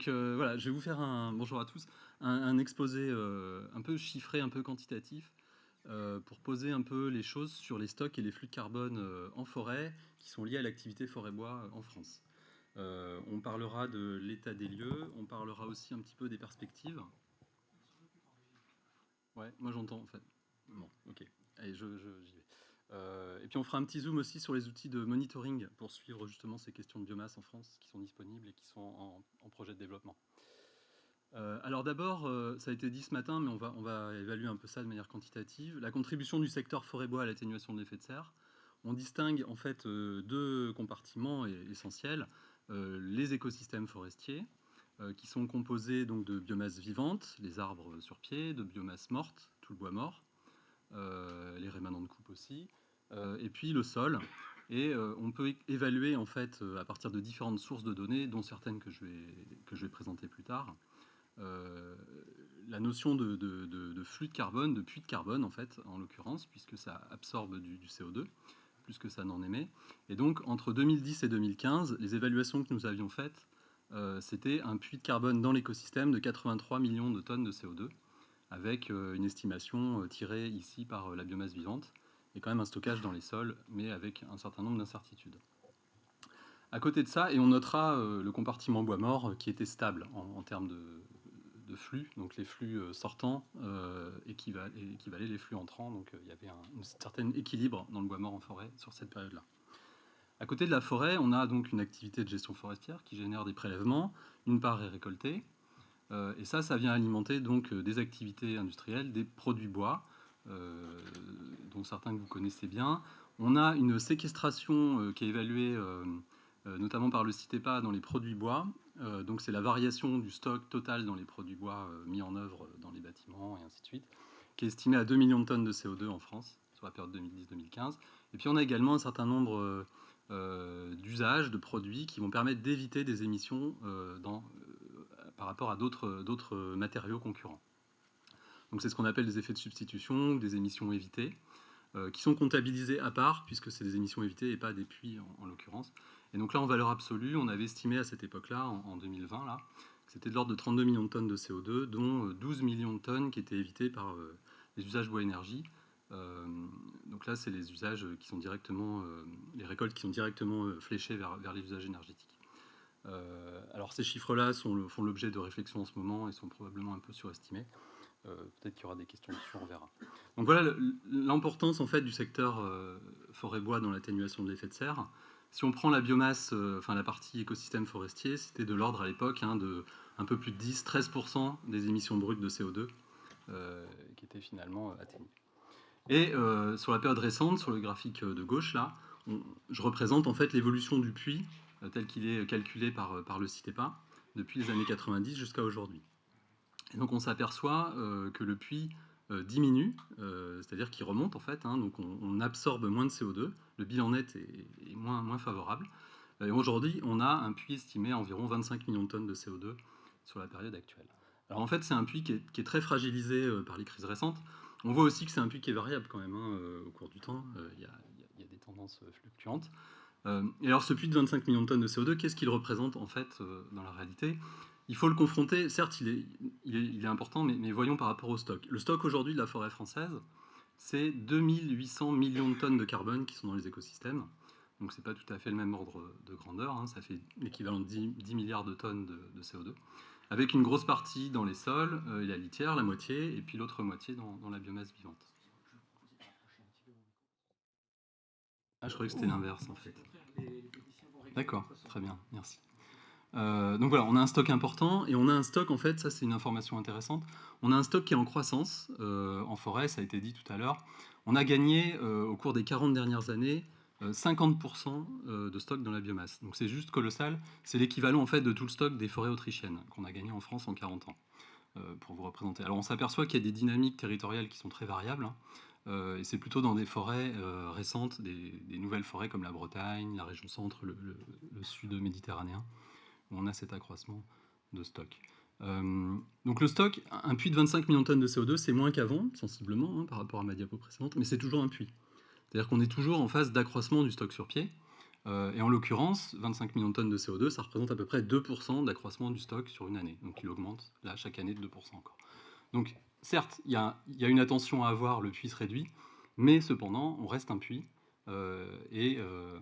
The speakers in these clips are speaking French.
Donc voilà, je vais vous faire bonjour à tous, un exposé un peu chiffré, un peu quantitatif, pour poser un peu les choses sur les stocks et les flux de carbone en forêt qui sont liés à l'activité forêt-bois en France. On parlera de l'état des lieux, on parlera aussi un petit peu des perspectives. Ouais, moi j'entends en fait. Bon, ok. Allez, j'y vais. Et puis on fera un petit zoom aussi sur les outils de monitoring pour suivre justement ces questions de biomasse en France qui sont disponibles et qui sont en projet de développement. Alors d'abord, ça a été dit ce matin, mais on va évaluer un peu ça de manière quantitative. La contribution du secteur forêt-bois à l'atténuation de l'effet de serre. On distingue en fait deux compartiments essentiels. Les écosystèmes forestiers, qui sont composés donc de biomasse vivante, les arbres sur pied, de biomasse morte, tout le bois mort, les rémanents de coupe aussi, et puis le sol. Et on peut évaluer en fait à partir de différentes sources de données, dont certaines que je vais présenter plus tard, la notion de flux de carbone, de puits de carbone en fait, en l'occurrence, puisque ça absorbe du CO2, plus que ça n'en émet. Et donc, entre 2010 et 2015, les évaluations que nous avions faites, c'était un puits de carbone dans l'écosystème de 83 millions de tonnes de CO2, avec une estimation tirée ici par la biomasse vivante, et quand même un stockage dans les sols, mais avec un certain nombre d'incertitudes. À côté de ça, et on notera le compartiment bois mort qui était stable en termes de flux, donc les flux sortants équivalaient les flux entrants, donc il y avait un certain équilibre dans le bois mort en forêt sur cette période-là. À côté de la forêt, on a donc une activité de gestion forestière qui génère des prélèvements, une part est récoltée, et ça vient alimenter donc des activités industrielles, des produits bois, dont certains que vous connaissez bien. On a une séquestration qui est évaluée notamment par le CITEPA dans les produits bois. Donc c'est la variation du stock total dans les produits bois mis en œuvre dans les bâtiments et ainsi de suite, qui est estimée à 2 millions de tonnes de CO2 en France sur la période 2010-2015. Et puis on a également un certain nombre d'usages de produits qui vont permettre d'éviter des émissions par rapport à d'autres matériaux concurrents. Donc c'est ce qu'on appelle des effets de substitution, des émissions évitées, qui sont comptabilisées à part, puisque c'est des émissions évitées et pas des puits en l'occurrence. Et donc là, en valeur absolue, on avait estimé à cette époque-là, en 2020, là, que c'était de l'ordre de 32 millions de tonnes de CO2, dont 12 millions de tonnes qui étaient évitées par les usages bois-énergie. Donc là, c'est les usages qui sont directement, les récoltes qui sont directement fléchées vers les usages énergétiques. Alors ces chiffres-là font l'objet de réflexions en ce moment et sont probablement un peu surestimés. Peut-être qu'il y aura des questions dessus, on verra. Donc voilà l'importance en fait du secteur forêt-bois dans l'atténuation de l'effet de serre. Si on prend la biomasse, enfin la partie écosystème forestier, c'était de l'ordre à l'époque de un peu plus de 10-13% des émissions brutes de CO2 qui étaient finalement atténuées. Et sur la période récente, sur le graphique de gauche là, je représente en fait l'évolution du puits tel qu'il est calculé par le CITEPA depuis les années 90 jusqu'à aujourd'hui. Et donc on s'aperçoit que le puits diminue, c'est-à-dire qu'il remonte en fait, donc on absorbe moins de CO2, le bilan net est moins favorable. Et aujourd'hui, on a un puits estimé à environ 25 millions de tonnes de CO2 sur la période actuelle. Alors en fait, c'est un puits qui est très fragilisé par les crises récentes. On voit aussi que c'est un puits qui est variable quand même au cours du temps. Il y a des tendances fluctuantes. Et alors ce puits de 25 millions de tonnes de CO2, qu'est-ce qu'il représente en fait dans la réalité ? Il faut le confronter, certes il est important, mais voyons par rapport au stock. Le stock aujourd'hui de la forêt française, c'est 2800 millions de tonnes de carbone qui sont dans les écosystèmes. Donc c'est pas tout à fait le même ordre de grandeur, ça fait l'équivalent de 10 milliards de tonnes de CO2, avec une grosse partie dans les sols, la litière, la moitié, et puis l'autre moitié dans la biomasse vivante. Ah, je croyais que c'était l'inverse en fait. D'accord, très bien, merci. Donc voilà, on a un stock important et on a un stock, en fait, ça c'est une information intéressante, on a un stock qui est en croissance en forêt, ça a été dit tout à l'heure. On a gagné au cours des 40 dernières années 50% de stock dans la biomasse. Donc c'est juste colossal, c'est l'équivalent en fait de tout le stock des forêts autrichiennes qu'on a gagné en France en 40 ans, pour vous représenter. Alors on s'aperçoit qu'il y a des dynamiques territoriales qui sont très variables, et c'est plutôt dans des forêts récentes, des nouvelles forêts comme la Bretagne, la région centre, le sud méditerranéen, où on a cet accroissement de stock. Donc le stock, un puits de 25 millions de tonnes de CO2, c'est moins qu'avant, sensiblement, par rapport à ma diapo précédente, mais c'est toujours un puits. C'est-à-dire qu'on est toujours en phase d'accroissement du stock sur pied. Et en l'occurrence, 25 millions de tonnes de CO2, ça représente à peu près 2% d'accroissement du stock sur une année. Donc il augmente là chaque année de 2% encore. Donc certes, il y a une attention à avoir, le puits se réduit, mais cependant, on reste un puits, un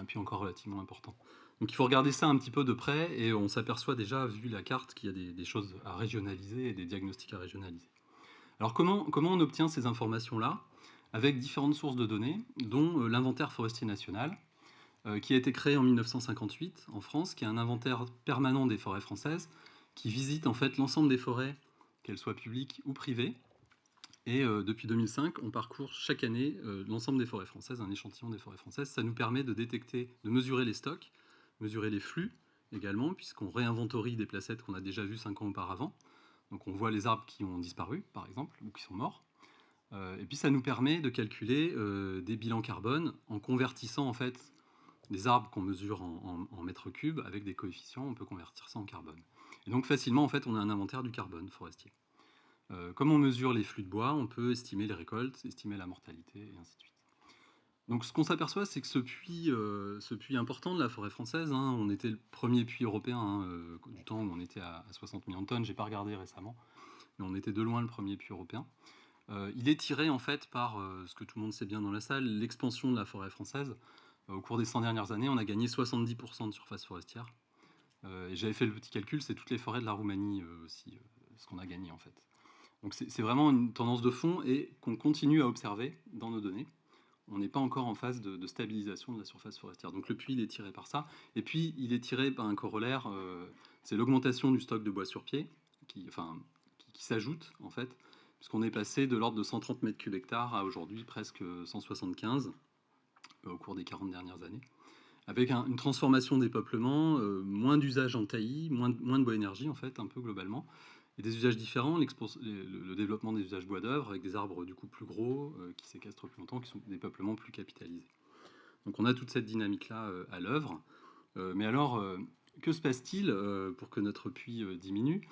puits encore relativement important. Donc il faut regarder ça un petit peu de près, et on s'aperçoit déjà, vu la carte, qu'il y a des choses à régionaliser et des diagnostics à régionaliser. Alors comment on obtient ces informations-là? Avec différentes sources de données, dont l'inventaire forestier national, qui a été créé en 1958 en France, qui est un inventaire permanent des forêts françaises, qui visite en fait l'ensemble des forêts, qu'elles soient publiques ou privées. Et depuis 2005, on parcourt chaque année l'ensemble des forêts françaises, un échantillon des forêts françaises. Ça nous permet de détecter, de mesurer les stocks, mesurer les flux également, puisqu'on réinventorie des placettes qu'on a déjà vues 5 ans auparavant. Donc on voit les arbres qui ont disparu, par exemple, ou qui sont morts. Et puis ça nous permet de calculer des bilans carbone en convertissant en fait des arbres qu'on mesure en mètres cubes avec des coefficients, on peut convertir ça en carbone. Et donc facilement, en fait, on a un inventaire du carbone forestier. Comme on mesure les flux de bois, on peut estimer les récoltes, estimer la mortalité, et ainsi de suite. Donc ce qu'on s'aperçoit, c'est que ce puits important de la forêt française, hein, on était le premier puits européen, du temps où on était à 60 millions de tonnes, j'ai pas regardé récemment, mais on était de loin le premier puits européen. Il est tiré en fait par ce que tout le monde sait bien dans la salle, l'expansion de la forêt française. Au cours des 100 dernières années, on a gagné 70% de surface forestière. Et j'avais fait le petit calcul, c'est toutes les forêts de la Roumanie aussi, ce qu'on a gagné en fait. Donc c'est vraiment une tendance de fond et qu'on continue à observer dans nos données. On n'est pas encore en phase de stabilisation de la surface forestière. Donc le puits, il est tiré par ça. Et puis, il est tiré par un corollaire, c'est l'augmentation du stock de bois sur pied, qui s'ajoute en fait, puisqu'on est passé de l'ordre de 130 mètres cubes hectares à aujourd'hui presque 175 au cours des 40 dernières années, avec une transformation des peuplements, moins d'usage en taillis, moins de bois énergie en fait, un peu globalement, et des usages différents, le développement des usages bois d'œuvre, avec des arbres du coup plus gros, qui séquestrent plus longtemps, qui sont des peuplements plus capitalisés. Donc on a toute cette dynamique-là à l'œuvre. Mais alors, que se passe-t-il pour que notre puits diminue?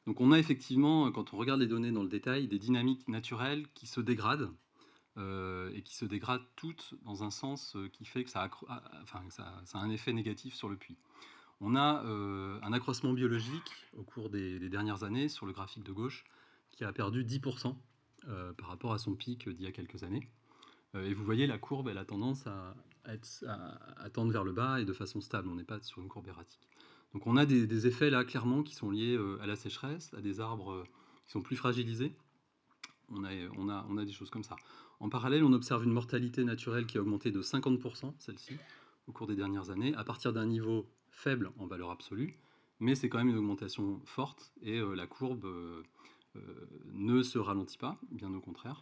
Donc on a effectivement, quand on regarde les données dans le détail, des dynamiques naturelles qui se dégradent, et qui se dégradent toutes dans un sens qui fait que ça a un effet négatif sur le puits. On a un accroissement biologique au cours des dernières années, sur le graphique de gauche, qui a perdu 10% par rapport à son pic d'il y a quelques années. Et vous voyez, la courbe, elle a tendance à tendre vers le bas et de façon stable. On n'est pas sur une courbe erratique. Donc on a des effets là, clairement, qui sont liés à la sécheresse, à des arbres qui sont plus fragilisés. On a des choses comme ça. En parallèle, on observe une mortalité naturelle qui a augmenté de 50%, celle-ci, au cours des dernières années, à partir d'un niveau faible en valeur absolue, mais c'est quand même une augmentation forte, et la courbe ne se ralentit pas, bien au contraire.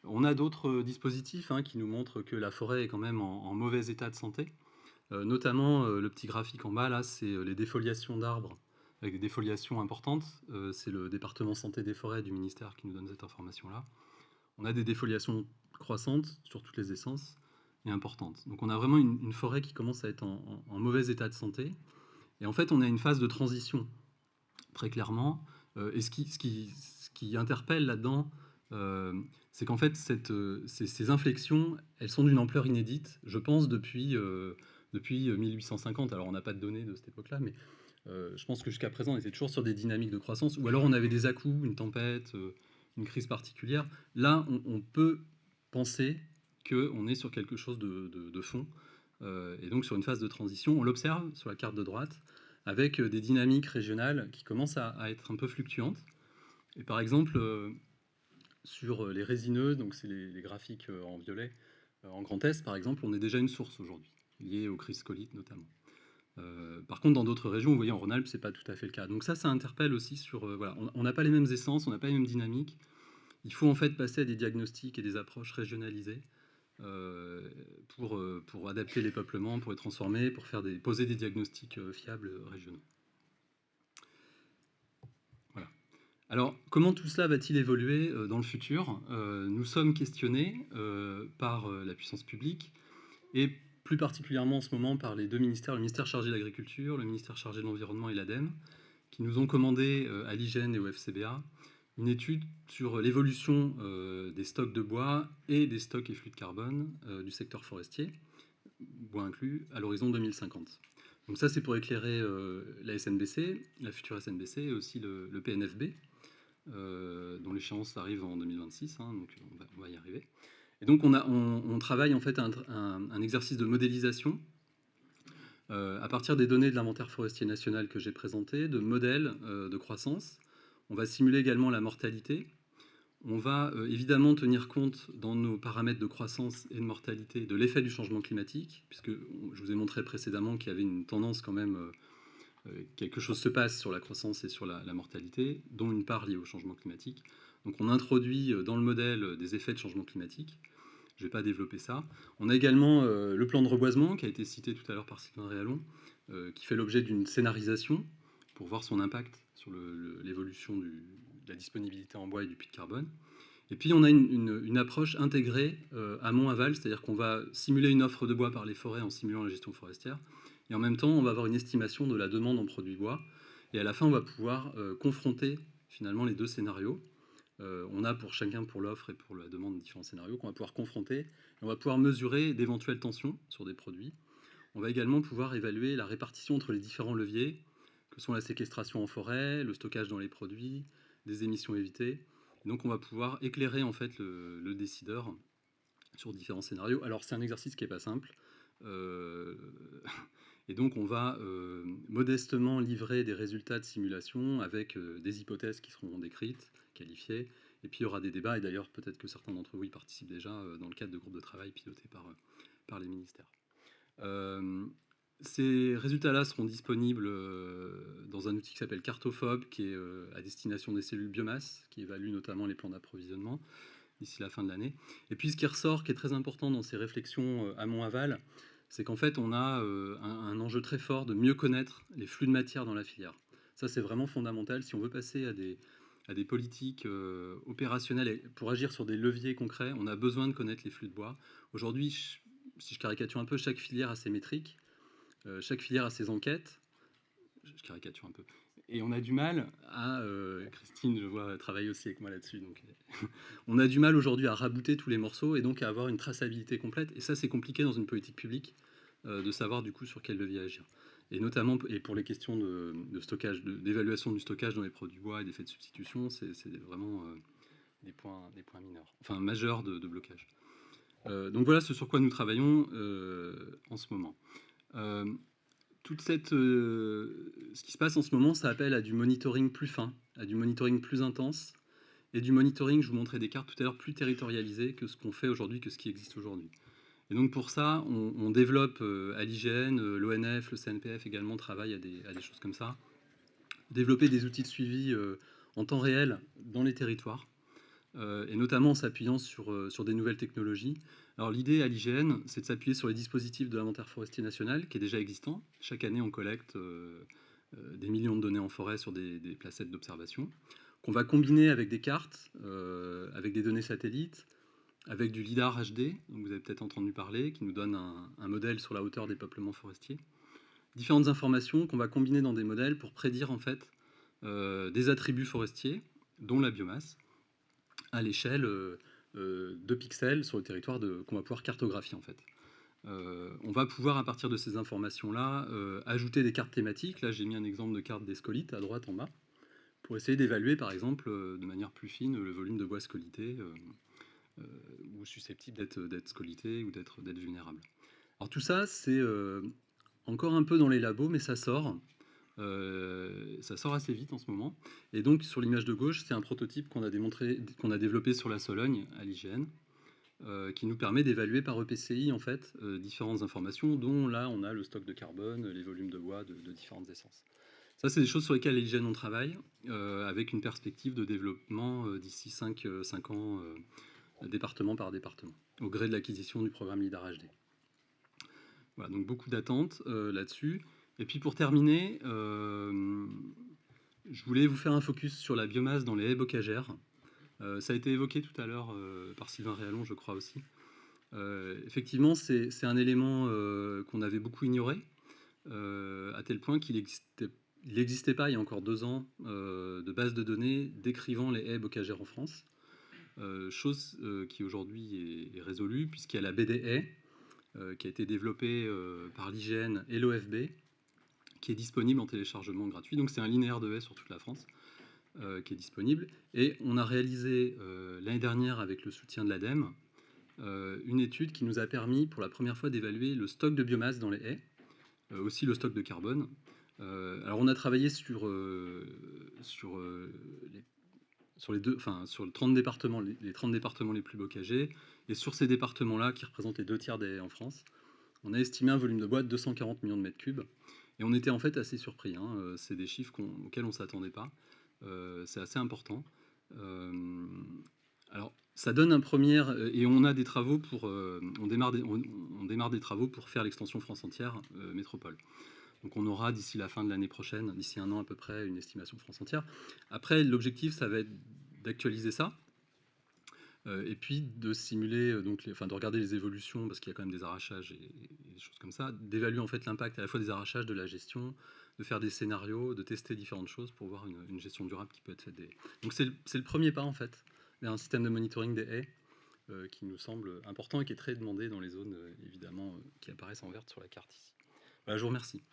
On a d'autres dispositifs qui nous montrent que la forêt est quand même en mauvais état de santé. Notamment, le petit graphique en bas, là, c'est les défoliations d'arbres, avec des défoliations importantes. C'est le département santé des forêts du ministère qui nous donne cette information-là. On a des défoliations croissantes sur toutes les essences et importantes. Donc on a vraiment une forêt qui commence à être en mauvais état de santé. Et en fait, on a une phase de transition, très clairement. Et ce qui interpelle là-dedans, c'est qu'en fait, ces inflexions, elles sont d'une ampleur inédite, je pense, depuis 1850. Alors, on n'a pas de données de cette époque-là, mais je pense que jusqu'à présent, on était toujours sur des dynamiques de croissance, ou alors on avait des à-coups, une tempête, une crise particulière. Là, on peut penser qu'on est sur quelque chose de fond, et donc sur une phase de transition. On l'observe sur la carte de droite, avec des dynamiques régionales qui commencent à être un peu fluctuantes. Et par exemple, sur les résineux, donc c'est les graphiques en violet, en Grand Est par exemple, on est déjà une source aujourd'hui, liée aux crises scolytes notamment. Par contre, dans d'autres régions, vous voyez, en Rhône-Alpes, c'est pas tout à fait le cas. Donc ça interpelle aussi sur... voilà, on n'a pas les mêmes essences, on n'a pas les mêmes dynamiques. Il faut en fait passer à des diagnostics et des approches régionalisées pour adapter les peuplements, pour les transformer, pour poser des diagnostics fiables régionaux. Voilà. Alors, comment tout cela va-t-il évoluer dans le futur? Nous sommes questionnés par la puissance publique, et plus particulièrement en ce moment par les deux ministères, le ministère chargé de l'Agriculture, le ministère chargé de l'Environnement et l'ADEME, qui nous ont commandé à l'IGN et au FCBA une étude sur l'évolution des stocks de bois et des stocks et flux de carbone du secteur forestier, bois inclus, à l'horizon 2050. Donc ça, c'est pour éclairer la SNBC, la future SNBC, et aussi le PNFB, dont l'échéance arrive en 2026, hein, donc on va y arriver. Et donc on travaille en fait un exercice de modélisation à partir des données de l'inventaire forestier national que j'ai présenté, de modèles de croissance. On va simuler également la mortalité. On va évidemment tenir compte dans nos paramètres de croissance et de mortalité de l'effet du changement climatique, puisque je vous ai montré précédemment qu'il y avait une tendance quand même, quelque chose se passe sur la croissance et sur la mortalité, dont une part liée au changement climatique. Donc on introduit dans le modèle des effets de changement climatique. Je ne vais pas développer ça. On a également le plan de reboisement qui a été cité tout à l'heure par Sylvain Réalon, qui fait l'objet d'une scénarisation pour voir son impact sur l'évolution de la disponibilité en bois et du puits de carbone. Et puis on a une approche intégrée amont-aval, c'est-à-dire qu'on va simuler une offre de bois par les forêts en simulant la gestion forestière, et en même temps on va avoir une estimation de la demande en produits bois, et à la fin on va pouvoir confronter finalement les deux scénarios. On a pour chacun, pour l'offre et pour la demande, différents scénarios qu'on va pouvoir confronter. On va pouvoir mesurer d'éventuelles tensions sur des produits. On va également pouvoir évaluer la répartition entre les différents leviers, que sont la séquestration en forêt, le stockage dans les produits, des émissions évitées. Donc on va pouvoir éclairer en fait le décideur sur différents scénarios. Alors c'est un exercice qui n'est pas simple. Et donc on va modestement livrer des résultats de simulation avec des hypothèses qui seront décrites, qualifiées, et puis il y aura des débats, et d'ailleurs peut-être que certains d'entre vous y participent déjà dans le cadre de groupes de travail pilotés par les ministères. Ces résultats-là seront disponibles dans un outil qui s'appelle Cartophobe, qui est à destination des cellules biomasse, qui évalue notamment les plans d'approvisionnement d'ici la fin de l'année. Et puis ce qui ressort, qui est très important dans ces réflexions amont-aval, c'est qu'en fait on a un enjeu très fort de mieux connaître les flux de matière dans la filière. Ça c'est vraiment fondamental si on veut passer à des politiques opérationnelles et pour agir sur des leviers concrets, on a besoin de connaître les flux de bois. Aujourd'hui, si je caricature un peu, chaque filière a ses métriques, chaque filière a ses enquêtes, je caricature un peu. Et on a du mal à, Christine, je vois, travaille aussi avec moi là-dessus, donc on a du mal aujourd'hui à rabouter tous les morceaux et donc à avoir une traçabilité complète. Et ça, c'est compliqué dans une politique publique de savoir du coup sur quel levier agir. Et notamment et pour les questions de stockage, d'évaluation du stockage dans les produits bois et d'effets de substitution, c'est vraiment des points mineurs, enfin majeurs de blocage. Donc voilà ce sur quoi nous travaillons en ce moment. Ce qui se passe en ce moment, ça appelle à du monitoring plus fin, à du monitoring plus intense, et du monitoring, je vous montrais des cartes tout à l'heure, plus territorialisé que ce qu'on fait aujourd'hui, que ce qui existe aujourd'hui. Et donc pour ça, on développe à l'IGN, l'ONF, le CNPF également travaillent à des choses comme ça. Développer des outils de suivi en temps réel dans les territoires, et notamment en s'appuyant sur des nouvelles technologies. Alors l'idée à l'IGN, c'est de s'appuyer sur les dispositifs de l'inventaire forestier national, qui est déjà existant. Chaque année, on collecte des millions de données en forêt sur des placettes d'observation, qu'on va combiner avec des cartes, avec des données satellites, avec du LIDAR HD, dont vous avez peut-être entendu parler, qui nous donne un modèle sur la hauteur des peuplements forestiers. Différentes informations qu'on va combiner dans des modèles pour prédire en fait des attributs forestiers, dont la biomasse, à l'échelle de pixels sur le territoire qu'on va pouvoir cartographier en fait. On va pouvoir à partir de ces informations-là ajouter des cartes thématiques. Là j'ai mis un exemple de carte des scolites à droite en bas, pour essayer d'évaluer par exemple de manière plus fine le volume de bois scolité ou susceptible d'être scolité ou d'être vulnérable. Alors tout ça c'est encore un peu dans les labos mais ça sort. Ça sort assez vite en ce moment. Et donc sur l'image de gauche, c'est un prototype qu'on a développé sur la Sologne à l'IGN, qui nous permet d'évaluer par EPCI en fait différentes informations, dont là on a le stock de carbone, les volumes de bois de différentes essences. Ça, c'est des choses sur lesquelles l'IGN on travaille, avec une perspective de développement d'ici 5 ans, département par département, au gré de l'acquisition du programme LIDAR HD. Voilà, donc beaucoup d'attentes là-dessus. Et puis pour terminer, je voulais vous faire un focus sur la biomasse dans les haies bocagères. Ça a été évoqué tout à l'heure par Sylvain Réalon, je crois aussi. Effectivement, c'est un élément qu'on avait beaucoup ignoré, à tel point qu'il n'existait pas il y a encore 2 ans de base de données décrivant les haies bocagères en France. Chose qui aujourd'hui est résolue, puisqu'il y a la BD haies, qui a été développé par l'IGN et l'OFB, qui est disponible en téléchargement gratuit. Donc c'est un linéaire de haies sur toute la France qui est disponible. Et on a réalisé l'année dernière, avec le soutien de l'ADEME, une étude qui nous a permis pour la première fois d'évaluer le stock de biomasse dans les haies, aussi le stock de carbone. Alors on a travaillé sur les 30 départements, les 30 départements les plus bocagés, et sur ces départements-là, qui représentent les 2 tiers des haies en France, on a estimé un volume de bois de 240 millions de mètres cubes. Et on était en fait assez surpris. C'est des chiffres auxquels on ne s'attendait pas. C'est assez important. Alors, ça donne un premier... Et on a des travaux pour... on démarre des travaux pour faire l'extension France entière métropole. Donc on aura d'ici la fin de l'année prochaine, d'ici un an à peu près, une estimation France entière. Après, l'objectif, ça va être d'actualiser ça. Et puis de simuler, de regarder les évolutions, parce qu'il y a quand même des arrachages et des choses comme ça, d'évaluer en fait l'impact à la fois des arrachages, de la gestion, de faire des scénarios, de tester différentes choses pour voir une gestion durable qui peut être faite des haies. Donc c'est le premier pas en fait vers un système de monitoring des haies qui nous semble important et qui est très demandé dans les zones évidemment qui apparaissent en vert sur la carte ici. Voilà, je vous remercie.